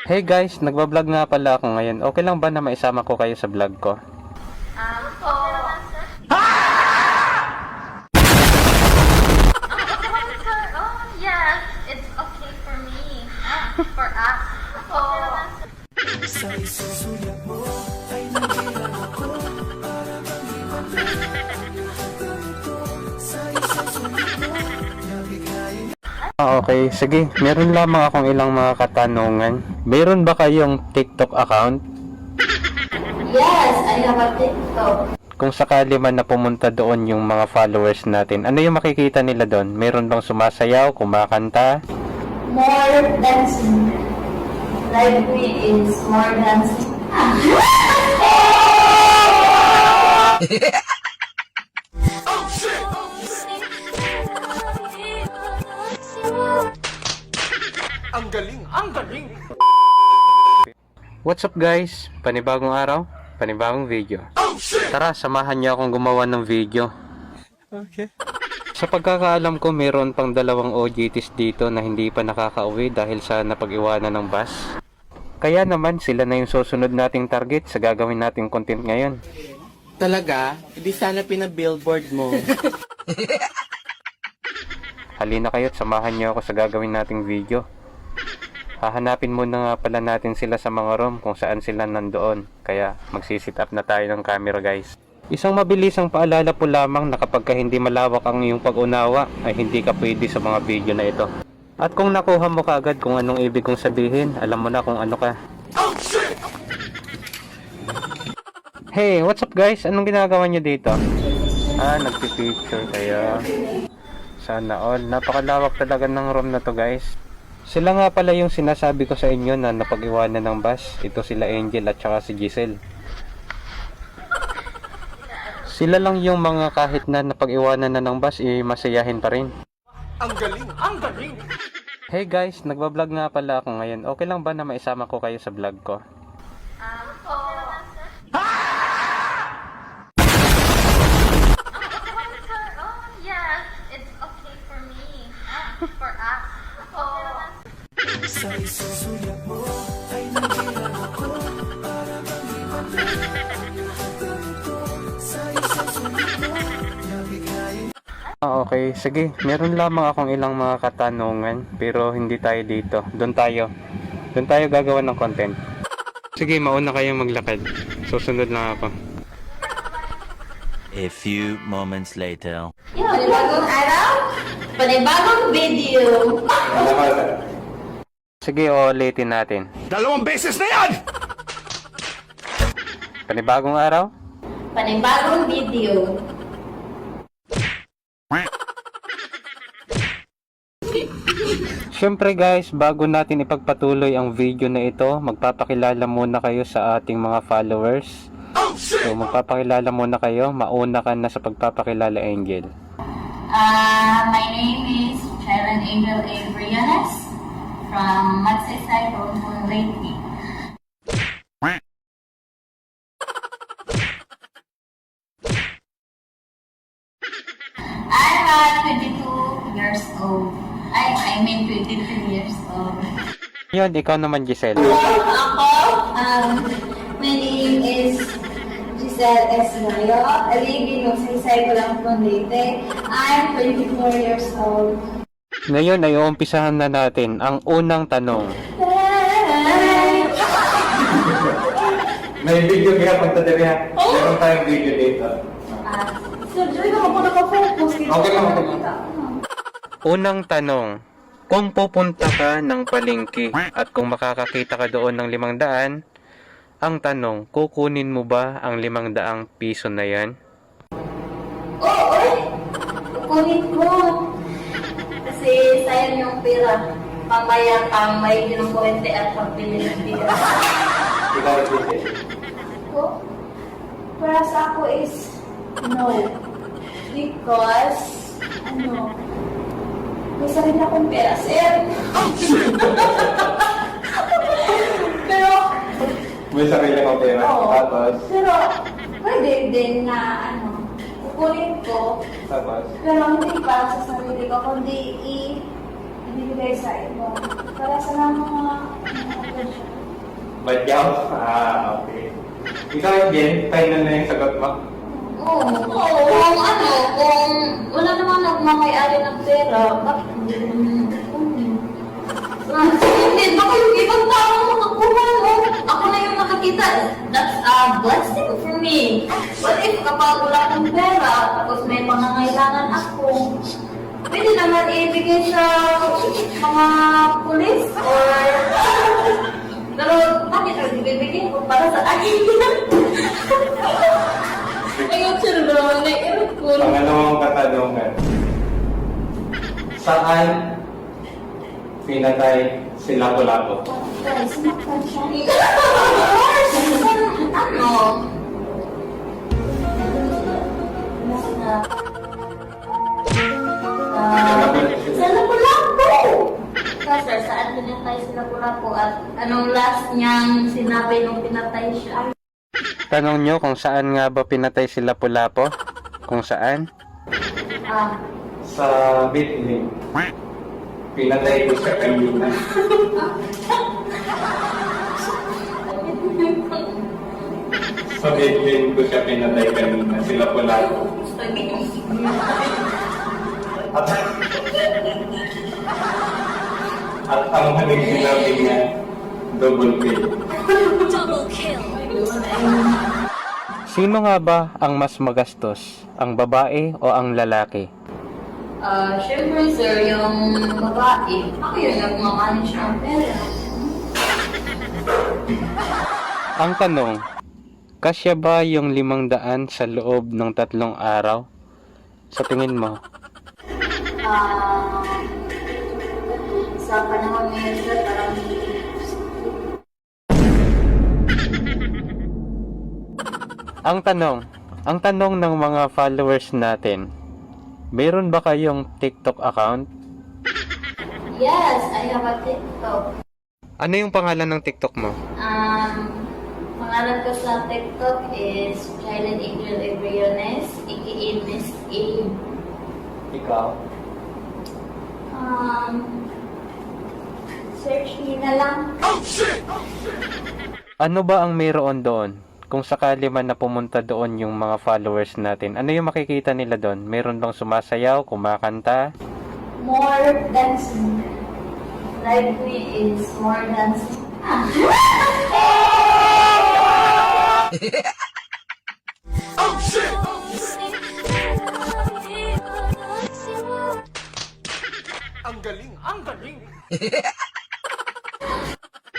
Hey guys, nagbablog nga pala ako ngayon. Okay lang ba na maisama ko kayo sa vlog ko? Okay naman, sir. Oh, yes. It's okay for me. For us. Okay naman, sir. Sa isusulat mo ay nangilan ako para mag-ibang ganito. Sa isusulat mo, nabigayin. Okay. Sige. Meron lamang akong ilang mga katanungan. Meron ba kayong TikTok account? Yes, I have a TikTok. Kung sakali man na pumunta doon yung mga followers natin, ano yung makikita nila doon? Meron bang sumasayaw, kumakanta? More dancing. Like me is more dancing. Ang galing! Ang galing! What's up guys? Panibagong araw, panibagong video. Tara, samahan niyo akong gumawa ng video. Okay. Sa pagkakaalam ko, meron pang dalawang OJTs dito na hindi pa nakakauwi dahil sa napag-iwanan ng bus. Kaya naman, sila na yung susunod nating target sa gagawin nating content ngayon. Talaga? Hindi sana pinabillboard mo. Halina kayo at samahan niyo ako sa gagawin nating video. Hahanapin muna nga pala natin sila sa mga room kung saan sila nandoon. Kaya magsisit up na tayo ng camera guys. Isang mabilisang paalala po lamang na kapag hindi malawak ang iyong pag-unawa ay hindi ka pwede sa mga video na ito. At kung nakuha mo kaagad kung anong ibig kong sabihin, alam mo na kung ano ka. Hey, what's up guys? Anong ginagawa niyo dito? Nagpipicture kayo. Sana all. Napakalawak talaga ng room na to guys. Sila nga pala yung sinasabi ko sa inyo na napag-iwanan ng bus. Ito sila Angel at saka si Giselle. Sila lang yung mga kahit na napag-iwanan na ng bus, masayahin pa rin. Ang galing! Ang galing! Hey guys, nagbablog nga pala ako ngayon. Okay lang ba na maisama ko kayo sa vlog ko? Okay naman, sir. Oh, yes. It's okay for me. For us. Okay naman, sir. Sa isusulat mo ay nangilan ako para mag-ibang ganito. Sa isusulat mo, nabigayin. Okay. Sige. Meron lamang akong ilang mga katanungan. Pero hindi tayo dito. Doon tayo. Doon tayo gagawa ng content. Sige, mauna kayong maglakad. Susunod lang ako. A few moments later. Panibagong araw, panibagong video. Sige, ulitin natin. 2 beses na yan! Panibagong araw? Panibagong video. Siyempre guys, bago natin ipagpatuloy ang video na ito, magpapakilala muna kayo sa ating mga followers. So magpapakilala muna kayo, mauna ka na sa pagpapakilala Angel. My name is Sharon Angel A. Brianes from Magsaysay, Romul, Leyte. I'm 22 years old. I mean 23 years old. Yun, ikaw naman Giselle. Ako, my name is Giselle S. Mayo. I live in Magsaysay, Romul, Leyte. I'm 24 years old. Ngayon ay uumpisahan na natin ang unang tanong. May video kaya pagtadari ha? Meron tayong video dito. Sir, Joy, naman po nakafocus. Okay lang, okay lang. Unang tanong, kung pupunta ka ng palengke at kung makakakita ka doon ng 500, ang tanong, kukunin mo ba ang 500 piso na yan? Oo, kukunin ko. Kasi sayang yung pera. Mamaya pang may ginukuwente at pagbili ng bigas. Ikaw, Giselle. Ako, para sa ako is no. Because, may sarili akong pera, sir. Pero, May sarili kang pera. Oo. Tapos, pero, pwede din na, kukunin ko. tapos. Pero hindi para sa sarili ko, kundi ibibigay sa iba. Para sa mga Badyaw? Ah, okay. Ikaw, Jen, final na yung sagot mo. Oo. Kung ano, kung wala namang nagmamayari ng pera, bakit hindi, baka yung ibang tao makakuha mo. Ako na yung nakakita. That's a blessing for me. What if kapag wala kang pera, tapos may pangangailangan ako, pwede naman ibigay sa mga pulis or... Pero bakit ang ibibigay ko para sa akin? Ayun, sir, naman na i-record. Pangalawang katanungan. Saan pinatay si Lapu-Lapu? Guys, sinaktan siya. Ano? Sa Lapu-Lapu! Sir, saan pinatay si Lapu-Lapu at anong last niyang sinabi nung pinatay siya? Tanong nyo kung saan nga ba pinatay si Lapu-Lapu? Kung saan? Ah, Sa Bitling. Pinatay ko siya kanina. Sa Bitling ko siya pinatay kanina, si Lapu-Lapu. At ang huling sinabi niya, double kill. Sino nga ba ang mas magastos? Ang babae o ang lalaki? Siyempre, sir, yung babae, ako yung nagmamanage ng pera. Ang tanong, kasya ba yung 500 sa loob ng 3 araw? Sa tingin mo? Sa panahon ngayon, sir, parang ang tanong ng mga followers natin, meron ba kayong TikTok account? yes, I have a TikTok. Ano yung pangalan ng TikTok mo? Pangalan ko sa TikTok is Silent Angel Ebriones, aka Miss Abe. Ikaw? Search niyo na lang. Ano ba ang mayroon doon? Kung sakali man na pumunta doon yung mga followers natin, ano yung makikita nila doon? Meron bang sumasayaw, kumakanta? More dancing. Live me is more dancing.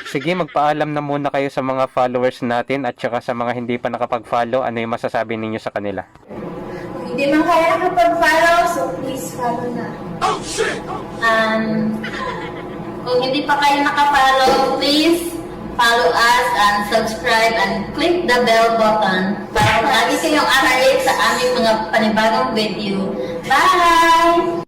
Sige, magpaalam na muna kayo sa mga followers natin at saka sa mga hindi pa nakapag-follow. Ano yung masasabi ninyo sa kanila? Hindi man kaya nakapag-follow, so please follow na. Kung hindi pa kayo nakafollow, please follow us and subscribe and click the bell button para lagi kayong update sa aming mga panibagong video. Bye!